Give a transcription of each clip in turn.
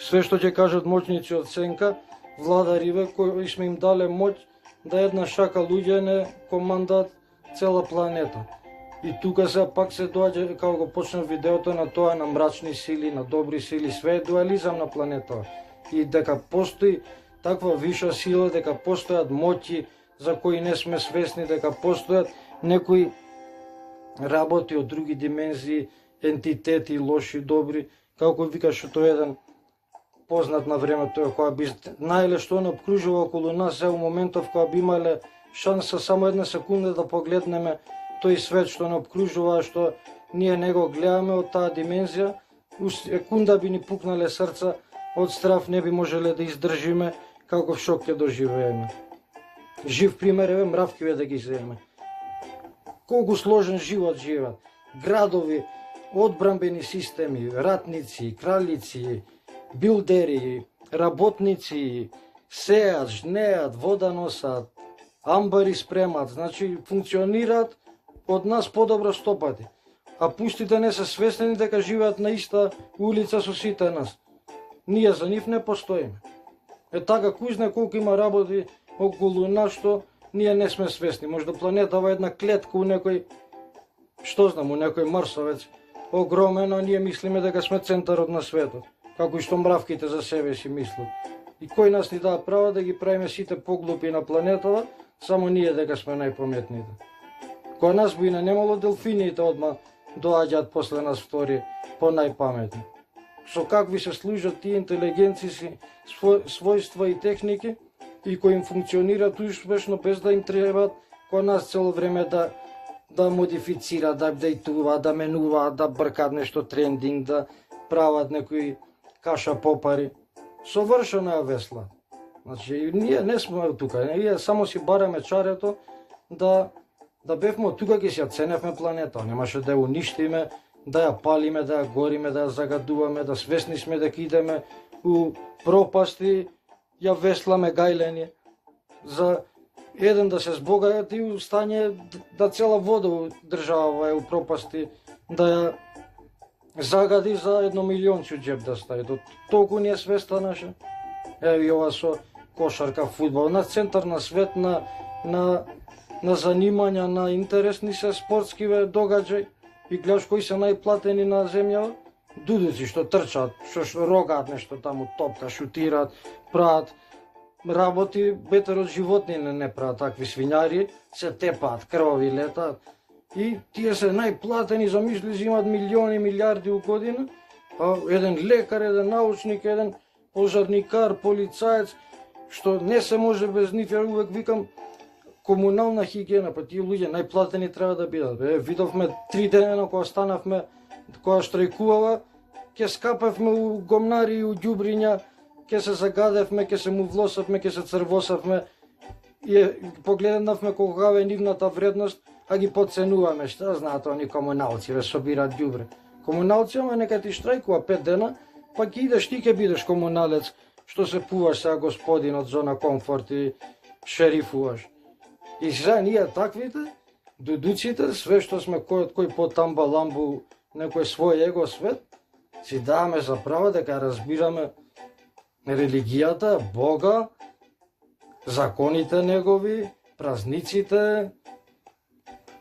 Све што ќе кажат моќници од сенка, владариве кои сме им дале моќ да една шака луѓе не командат цела планета. И тука се пак се доаѓа, како го почна видеото, на тоа на мрачни сили, на добри сили, све е дуализам на планета. И дека постои таква виша сила, дека постојат моќи за кои не сме свесни, дека постојат некои работи од други димензии, ентитети, лоши, добри, како викаше тој еден познат на времето, која би најле што не обкружува околу нас, е у моментов кога би имале шанса само една секунда да погледнеме тој свет што не обкружува, што ние не го гледаме од таа димензија, у секунда би ни пукнале срца, од страв не би можеле да издржиме, каков шок ќе доживееме. Жив пример е мравкиве да ги земеме. Колку сложен живот живеат. Градови, одбранбени системи, ратници, кралици, билдери, работници, сеат, жнеат, вода носат, амбари спремат, значи функционираат од нас подобро 100 пати. А пустите не се свесни дека живеат на иста улица со сите нас. Ние за нив не постоиме. Е така, кој знае колку има работи околу нас што ние не сме свесни. Можда планетава една клетка у некој, што знам, у некој марсовец огромен, а ние мислиме дека сме центарот на светот, како и што мравките за себе си мислат. И кој нас ни дава право да ги правиме сите поглупи на планетава, само ние дека сме најпаметните. Кога нас би немало, делфините одма доаѓаат после нас втори по најпаметни. Со какви се служат тие интелигенци својства и техники и кои им функционираат успешно без да им требаат кога нас цело време да модифицираат, да апдейтуваат, да менуваат, да бркаат нешто трендинг, да прават некои каша попари. Совршено е весла. Значи, ние не сме тука, ние само си бараме чарето да бевме од тука, ќе си ја ценевме планета, немаше да ја уништиме, да ја палиме, да ја гориме, да ја загадуваме, да свесни сме дека идеме у пропасти, ја весламе гајлени, за еден да се збогат и у стање да цела вода држава е у пропасти, да ја загади за 1 милионче джеб да стави. Толку ни е свеста наша. Ево и ова со кошарка, фудбал, на центар на свет, на занимања, на интересни се спортскиве догаѓај. И гледаш кои се најплатени на земјава? Дудуци што трчаат, што рогаат нешто таму, топка, шутираат, прават работи бетер од животни не прават, такви свињари, се тепаат, крвави летаат. И тие се најплатени, замисли, имаат милиони, милиарди у година, а еден лекар, еден научник, еден пожарникар, полицаец, што не се може без нив, ја увек викам, комунална хигиена, па тие луѓе најплатени треба да бидат. Видовме 3 дена кога станавме, кога штрајкувала, ќе скапевме у гомнари и у ѓубриња, ќе се загадевме, ќе се му влосавме, ќе се црвосавме и погледнавме колкава е нивната вредност, а ги подценуваме. Што знаат они комуналци, ве собираат ѓубре. Комуналци, ама нека ти штрајкува 5 дена, па ќе идеш, ти ќе бидеш комуналец, што се пуваш сега господин од зона комфорт и шерифуваш. И сега ние таквите, дудуците, све што сме кој потамба ламбу, некој свој его свет, си даваме за право дека разбираме религијата, Бога, законите негови, празниците,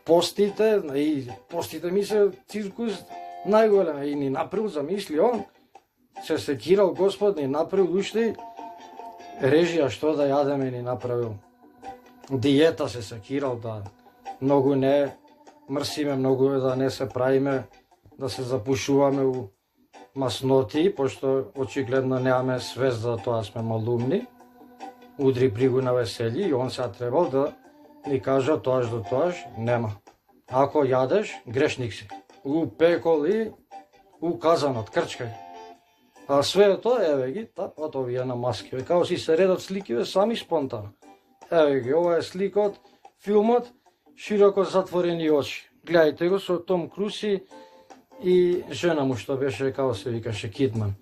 постите, и постите ми се циркус најголем, и ни направил, замисли он, се секирал Господ, ни направил уште режија што да јадеме ни направил. Диета се секирал, да многу не мрсиме, многу да не се правиме, да се запушуваме у масноти, пошто очигледно немаме свест за тоа, сме малумни. Удри бригу на весели и он се требал да ни кажа тоаш до тоаш, нема. Ако јадеш, грешник си. У пекол и у казанот, крчкај. А све тоа, еве ги, тапат овие на маски, као си се редат сликиве сами спонтано. Еве ги, ова е слика од филмот Широко затворени очи. Гледајте го со Том Круз и жена му што беше, као се викаше, Кидман.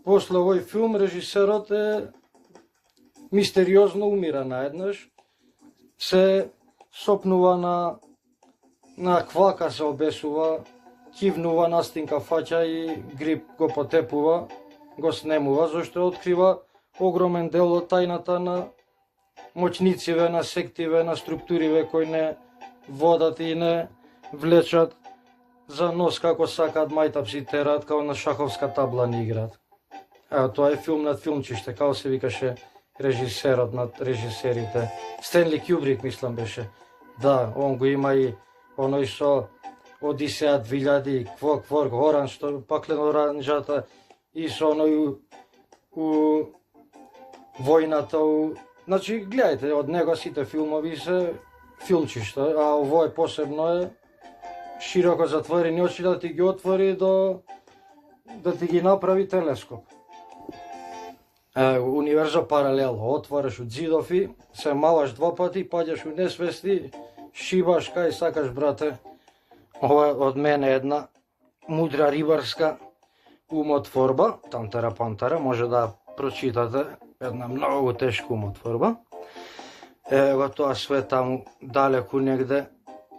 После овој филм режисерот мистериозно умира наеднаш, се сопнува на квака, се обесува, кивнува, настинка фаќа и грип го потепува го снемува, зашто открива огромен дел од тајната на моќнициве, на сективе, на структуриве кои не водат и не влечат за нос како сакаат, мајтап си терат, као на шаховска табла ни играат. Тоа е филм над филмчиште, као се викаше режисерот над режисерите. Стенли Кјубрик, мислам беше. Да, он го има и оној со Одисеја 2000, Кворк Оранж, што паклен оранжата, и со оној у војната. Значи, гледајте, од него сите филмови се филмчишта, а ово посебно е широко затворени очи да ти ги отвори да ти ги направи телескоп. Универзо паралело, отвараш од зидови, се малаш 2 пати, паѓаш у несвести, шибаш кај сакаш, брате. Ова од мене една мудра рибарска умотворба, Тантара Пантара, може да прочитате, една многу тешка умотворба. Ево тоа све таму далеку негде,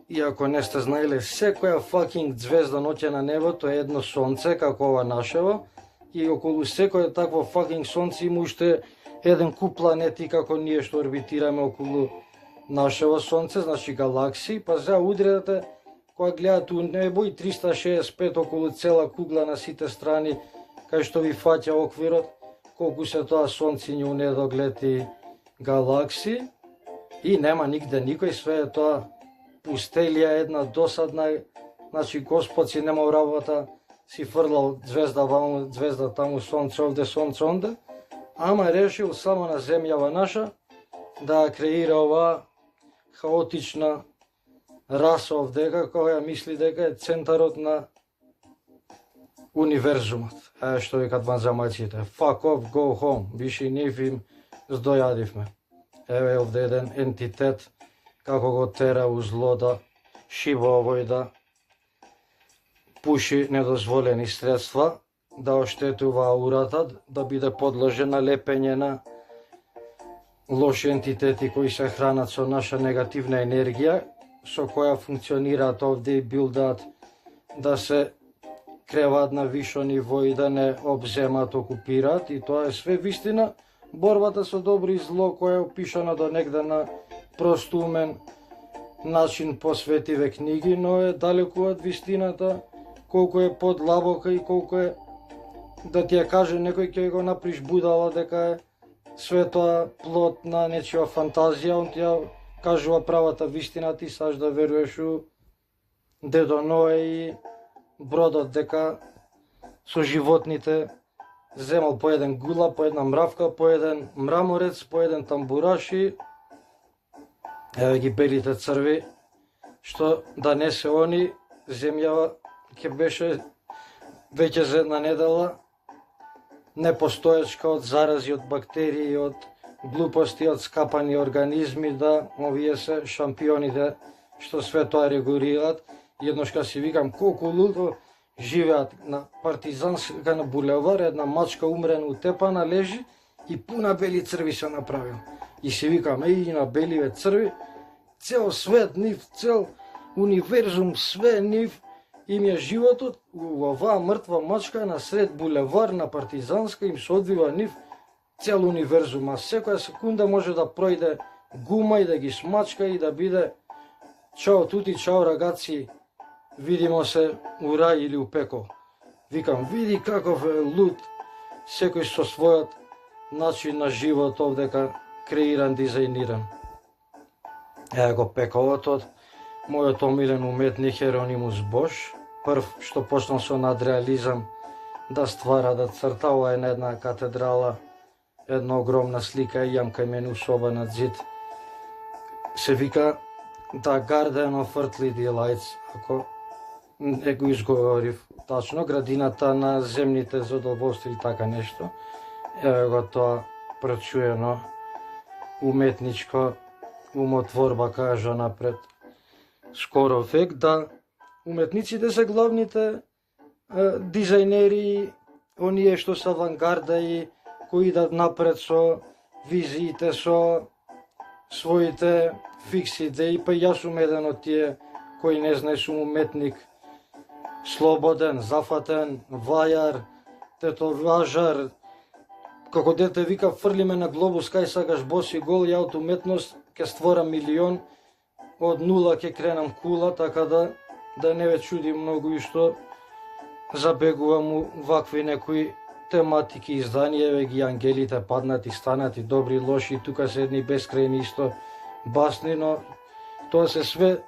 иако не сте знаеле, секоја факинг звезда ноќе на небото е едно сонце, како ова нашево, и околу секој такво факинг сонце има уште еден куп планети како ние што орбитираме околу нашево сонце, значи галаксии, па за удредате кога гледате у небо и 365 околу цела кугла на сите страни, кај што ви фаќа оквирот, колку се тоа сонциња у недоглед и галаксии, и нема нигде никој, све е тоа пустелија една досадна, значи Господ си немал работа, си фрлал звезда ваму, звезда таму, сонце овде, сонце онде, ама решил само на земјава наша да креира оваа хаотична раса овдека, која мисли дека е центарот на универзумот. Што викат ванзамајците, fuck off, go home, виши нив им здојадивме. Еве овде еден ентитет, како го тера у зло да шиба овој, да пуши недозволени средства, да оштетува аурата, да биде подложен на лепење на лоши ентитети кои се хранат со наша негативна енергија, со која функционираат овде и билдаат да се креваат на вишо ниво и да не обземат, окупираат, и тоа е све вистина. Борбата со добро и зло, која е опишана до негде на простумен начин по светиве книги, но е далеку од вистината, колку е подлабока и колку е, да ти ја каже некој ќе го наприш будала дека е све тоа плод на нечија фантазија, он ти ја кажува правата вистина, ти саш да веруваш у Дедо Ное и бродот, дека со животните земал по еден гула, по една мравка, по еден мраморец, по еден тамбураш и еве ги белите црви, што да не се они, земјава ќе беше веќе за една недела непостоечка од зарази, од бактерии, од глупости, од скапани организми, да овие се шампионите што све тоа регулираат. Едношка си викам колку лудо живеат на Партизанска, на булевар, една мачка умрена утепана лежи и пуна бели црви се направил. И си викам, и на беливе црви, цел свет нив, цел универзум, све нив, им е животот, у оваа мртва мачка на сред булевар на Партизанска им се одвива нив цел универзум, а секоја секунда може да пројде гума и да ги смачка и да биде чао тути, чао рагаци, видимо се у рај или у пекол. Викам, види каков е луд, секој со својот начин на живот овдека креиран, дизајниран. Ево го пеколот од мојот омилен уметник Еронимус Бош, прв што почнал со надреализам да ствара, да црта. Ова е на една катедрала, една огромна слика, имам кај мене у соба на зид. Се вика The Garden of Earthly Delights, ако не го изговорив тачно, градината на земните задоволства или така нешто. Ево го тоа прочуено уметничко умотворба, кажана пред скоро век, да уметниците се главните дизајнери, оние што се авангарда и кои идат напред со визиите, со своите фикси идеи, па јас сум еден од тие кои не знае, сум уметник, слободен, зафатен, вајар, тетоважар, како дете вика фрлиме на глобус кај сакаш боси гол, ја од уметност ќе створам милион, од нула ќе кренам кула, така да не ве чуди многу и што забегувам у вакви некои тематики изданија, еве ги ангелите паднати, станати, добри, лоши, тука се едни бескрајни исто басни, но тоа се све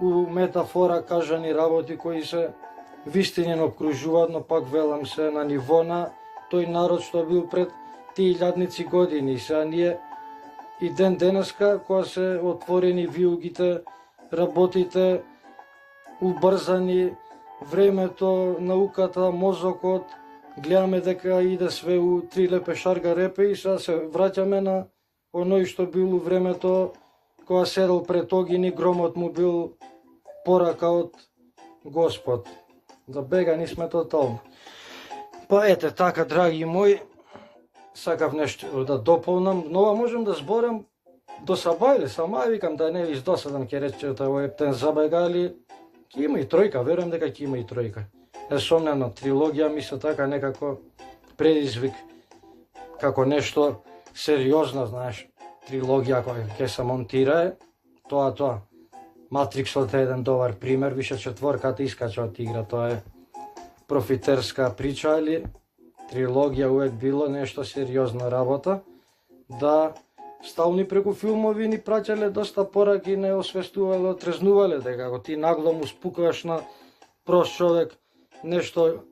у метафора кажани работи кои се вистинен обкружуваат, но пак велам се на ниво на тој народ што бил пред тие илјадници години. Сега ние и ден денеска, кога се отворени виугите, работите, убрзани, времето, науката, мозокот, гледаме дека иде све у три лепе шарга репе и сега се враќаме на оној што бил у времето кога седел пред огини, громот му бил порака од Господ. Забегани сме тотално. Па ете така, драги мои, сакав нешто да дополнам, но можам да зборам до сабајле, сама викам да не ви издосадам, ќе речете овој ептен забегали, ќе има и тројка, верувам дека ќе има и тројка. Несомнено, трилогија ми се така некако предизвик, како нешто сериозно, знаеш, трилогија која ќе се монтира, тоа. Матриксот е еден добар пример, више четворката искача од игра, тоа е профитерска прича, али трилогија увек било нешто сериозна работа, да стални преку филмови ни праќале доста пораки, не освестувале, отрезнувале дека ако ти нагло му спукваш на прост човек нешто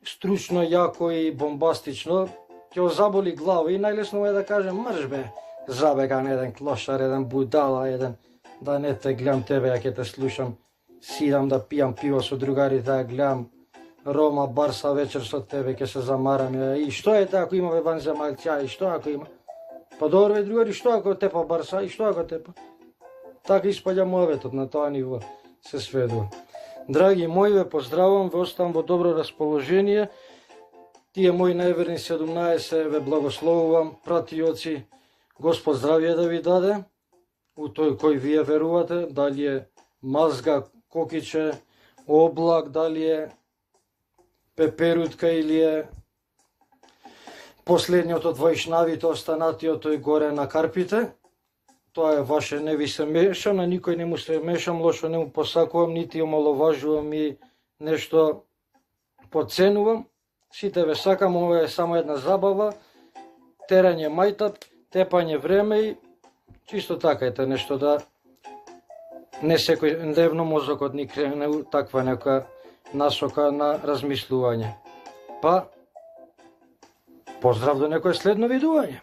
стручно, јако и бомбастично, ќе заболи глава и најлесно е да каже мрш бе, забеган еден клошар, еден будала, еден да не те гледам тебе, ја ќе те слушам, сидам да пијам пиво со другарите, да гледам Рома Барса вечер со тебе, ќе се замарам, и што е тоа ако има ванземалцја, и што ако има? Па добро бе другари, што ако тепа Барса, и што ако тепа? Така испаѓа муаветот, на тоа ниво се сведува. Драги мои, ве поздравувам, ве оставам во добро расположение. Тие мои најверни 17 ве благословувам, пратиоци, Господ здравје да ви даде, у тој кој вие верувате, дали е мазга, кокиче, облак, дали е пеперутка или е последниот од вајшнавите, останатиот тој горе на карпите. Тоа е ваше, не ви се мешам, на никој не му се мешам, лошо не му посакувам, нити омаловажувам и нешто подценувам. Сите ве сакам, ова е само една забава, терање мајтап, тепање време и чисто така ете нешто да не секој дневно мозокот ни крене у таква нека насока на размислување. Па, поздрав до некој следно видување.